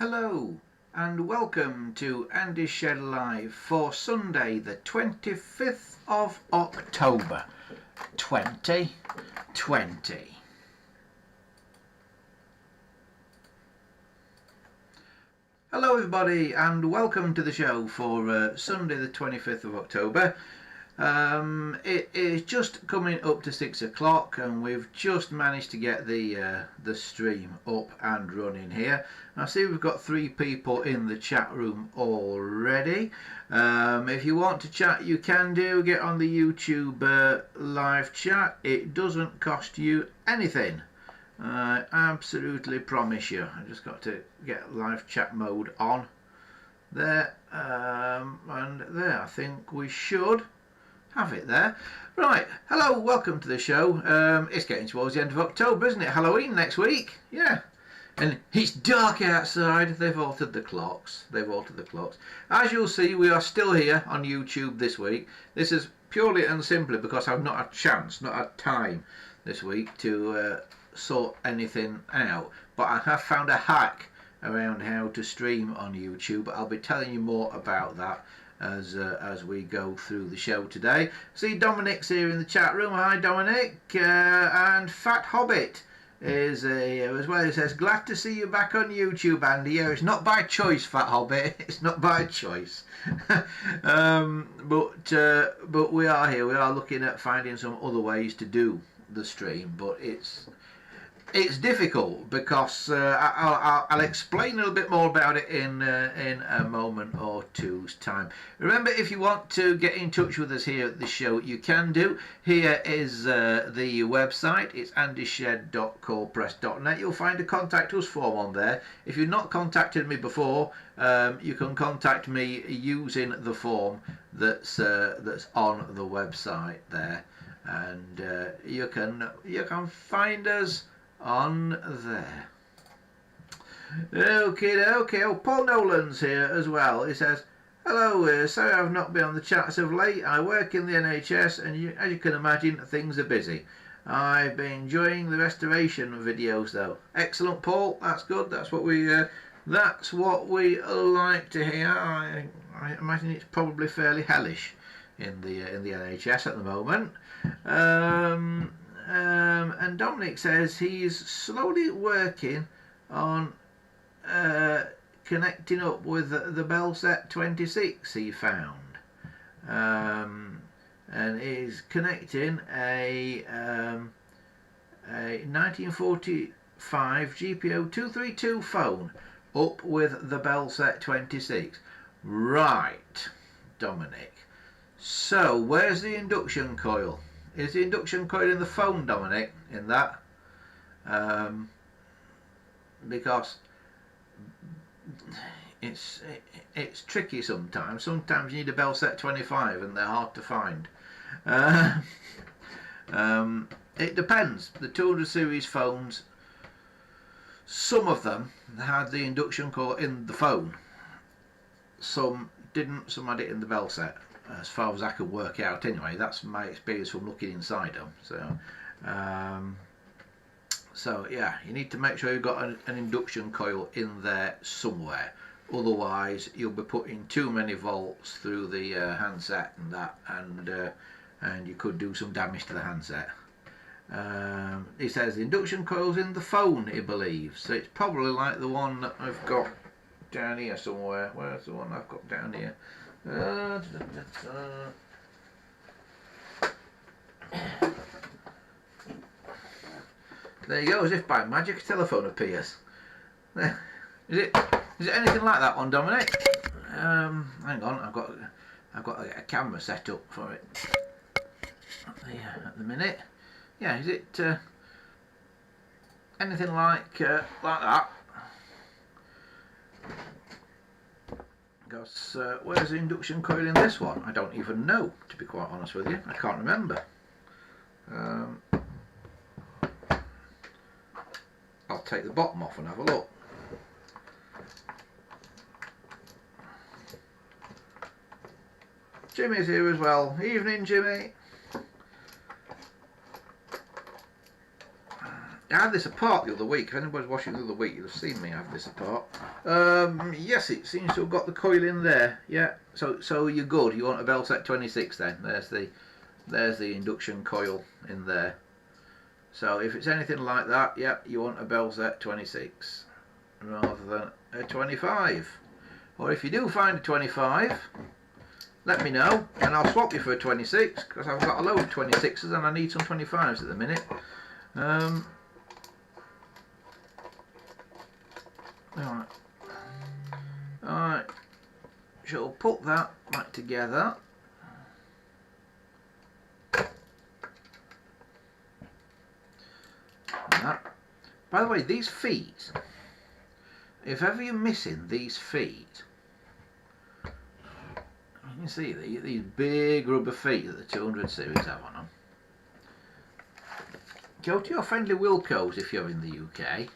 Hello and welcome to Andy's Shed Live for Sunday the 25th of October 2020. Hello everybody and welcome to the show for Sunday the 25th of October. It is just coming up to 6 o'clock and we've just managed to get the stream up and running here. I see we've got 3 people in the chat room already. If you want to chat you can do, get on the YouTube live chat. It doesn't cost you anything. I absolutely promise you. I just got to get live chat mode on there, and there I think we should have it there. Right, hello, welcome to the show. It's getting towards the end of October, isn't it? Halloween next week, yeah. And it's dark outside. They've altered the clocks. As you'll see, we are still here on YouTube this week. This is purely and simply because I've not had chance, not had time this week to sort anything out. But I have found a hack around how to stream on YouTube. I'll be telling you more about that as we go through the show today. See, Dominic's here in the chat room. Hi Dominic. And Fat Hobbit is as well. He says, glad to see you back on YouTube, Andy. Yeah, it's not by choice, Fat Hobbit. It's not by choice. But we are here. We are looking at finding some other ways to do the stream, but it's difficult because I'll explain a little bit more about it in a moment or two's time. Remember, if you want to get in touch with us here at the show, you can do. Here is the website. It's andyshed.corepress.net. You'll find a contact us form on there. If you've not contacted me before, you can contact me using the form that's on the website there, and you can find us on there. Okay. Oh, Paul Nolan's here as well. He says, hello, sorry I've not been on the chats of late. I work in the NHS and as you can imagine, things are busy. I've been enjoying the restoration videos though. Excellent, Paul. That's good. That's what we like to hear. I imagine it's probably fairly hellish in the NHS at the moment. And Dominic says he's slowly working on connecting up with the Bellset 26 he found, and he's connecting a 1945 GPO 232 phone up with the Bellset 26. Right, Dominic. So where's the induction coil? Is the induction coil in the phone, Dominic, in that? Because it's tricky sometimes. Sometimes you need a Bellset 25 and they're hard to find. It depends. The 200 series phones, some of them had the induction coil in the phone. Some didn't, some had it in the Bellset. As far as I can work out anyway. That's my experience from looking inside them. So yeah, you need to make sure you've got an induction coil in there somewhere, otherwise you'll be putting too many volts through the handset and that, and you could do some damage to the handset. He says the induction coil's in the phone, he believes, so it's probably like the one that I've got down here somewhere. Where's the one I've got down here? There you go, as if by magic a telephone appears. Is it anything like that one, Dominic? Hang on, I've got to get a camera set up for it at the minute. Yeah, is it anything like that? Because where's the induction coil in this one? I don't even know, to be quite honest with you. I can't remember. I'll take the bottom off and have a look. Jimmy's here as well. Evening, Jimmy. I had this apart the other week. If anybody's watching the other week, you'll have seen me have this apart. Yes, it seems to have got the coil in there. Yeah, so you're good. You want a bell set 26 then. There's the induction coil in there. So if it's anything like that, yeah, you want a bell set 26 rather than a 25. Or if you do find a 25, let me know and I'll swap you for a 26, because I've got a load of 26s and I need some 25s at the minute. Alright, so we'll put that back together. That. By the way, these feet, if ever you're missing these feet, you can see these big rubber feet that the 200 series have on them. Go to your friendly Wilco's if you're in the UK.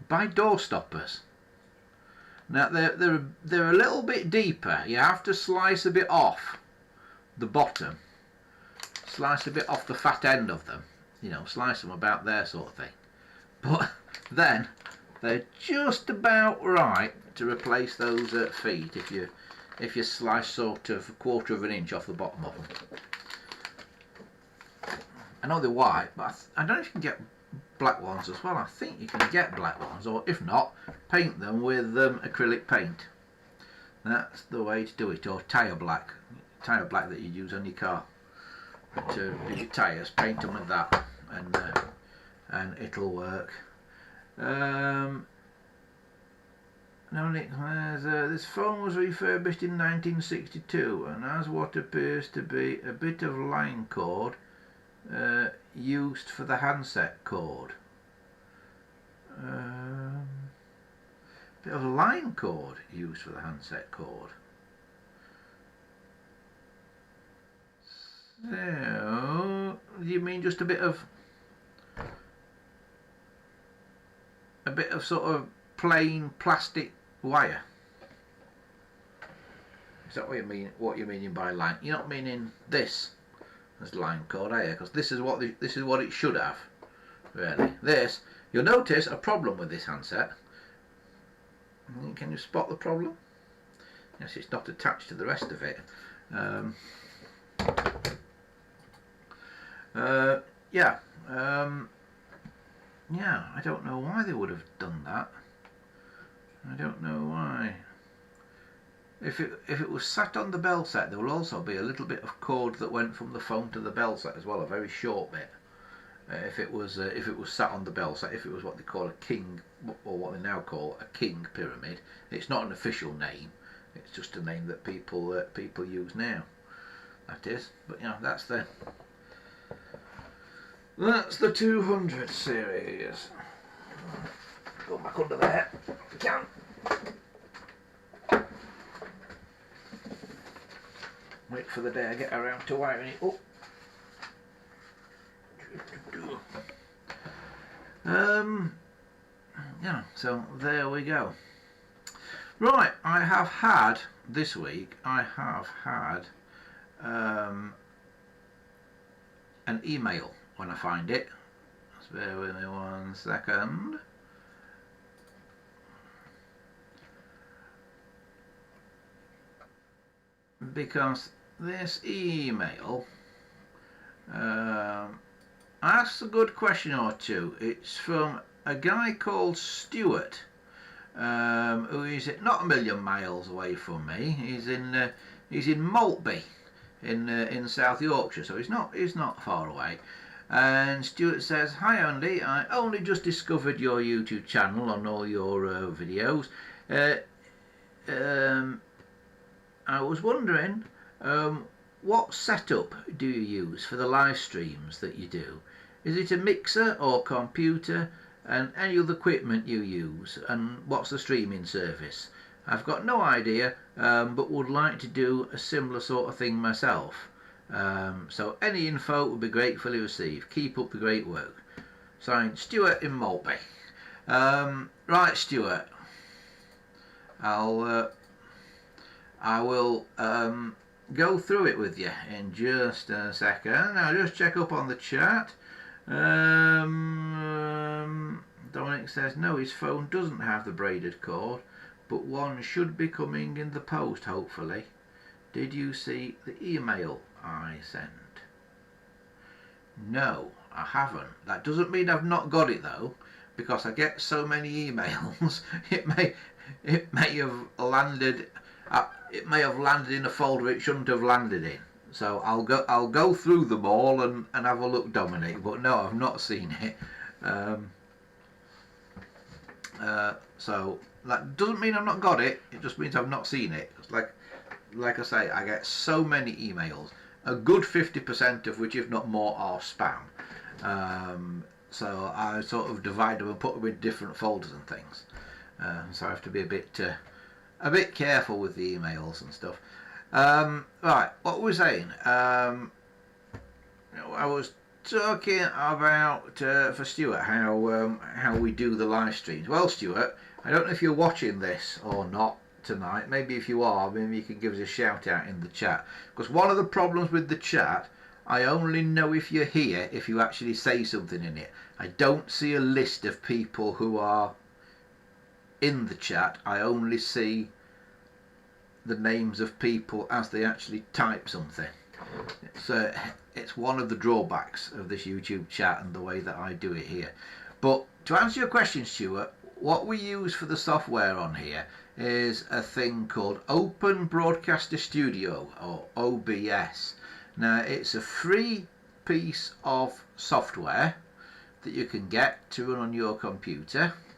Buy door stoppers. Now they're a little bit deeper. You have to slice a bit off the bottom, slice a bit off the fat end of them. You know, slice them about there, sort of thing. But then they're just about right to replace those feet if you slice sort of 1/4 of an inch off the bottom of them. I know they're white, but I don't know if you can get black ones as well. I think you can get black ones, or if not, paint them with acrylic paint. That's the way to do it. Or tyre black that you use on your car to do your tyres. Paint them with that, and it'll work. Now, Nick, this phone was refurbished in 1962 and has what appears to be a bit of line cord used for the handset cord. Bit of line cord used for the handset cord. So, do you mean just a bit of sort of plain plastic wire? Is that what you mean? What you're meaning by line? You're not meaning this as line cord, are you? Because this is what it should have. Really, this. You'll notice a problem with this handset. Can you spot the problem? Yes, it's not attached to the rest of it. Yeah. Yeah, I don't know why they would have done that. I don't know why. If it was sat on the bell set, there will also be a little bit of cord that went from the phone to the bell set as well, a very short bit. If it was sat on the bell set, if it was what they call a king, or what they now call a king pyramid, it's not an official name. It's just a name that people use now. That is, but you know, that's the 200 series. Go back under there if you can. Wait for the day I get around to wiring it up. Yeah, so there we go. Right, I have had this week. I have had an email when I find it. Just bear with me 1 second. Because this email asks a good question or two. It's from a guy called Stuart, who is not a million miles away from me. He's in Maltby, in South Yorkshire, so he's not far away. And Stuart says, "Hi Andy, I only just discovered your YouTube channel on all your videos. I was wondering, what setup do you use for the live streams that you do? Is it a mixer or computer, and any other equipment you use, and what's the streaming service? I've got no idea, but would like to do a similar sort of thing myself. So any info would be gratefully received. Keep up the great work." Signed, Stuart in Maltby. Right, Stuart, I will go through it with you in just a second. I'll just check up on the chat. Dominic says, no, his phone doesn't have the braided cord, but one should be coming in the post, hopefully. Did you see the email I sent? No, I haven't. That doesn't mean I've not got it though, because I get so many emails. It may have landed. It may have landed in a folder it shouldn't have landed in. So I'll go through them all and have a look, Dominic. But no, I've not seen it. So that doesn't mean I've not got it. It just means I've not seen it. It's like I say, I get so many emails. A good 50% of which, if not more, are spam. So I sort of divide them and put them in different folders and things. So I have to be a bit careful with the emails and stuff. Right, what were we saying? I was talking about for Stuart how we do the live streams. Well, Stuart, I don't know if you're watching this or not tonight. Maybe if you are, maybe you can give us a shout out in the chat, because one of the problems with the chat, I only know if you're here if you actually say something in it. I don't see a list of people who are in the chat. I only see the names of people as they actually type something. So it's one of the drawbacks of this YouTube chat and the way that I do it here. But to answer your question, Stuart, what we use for the software on here is a thing called Open Broadcaster Studio, or OBS. Now, it's a free piece of software that you can get to run on your computer.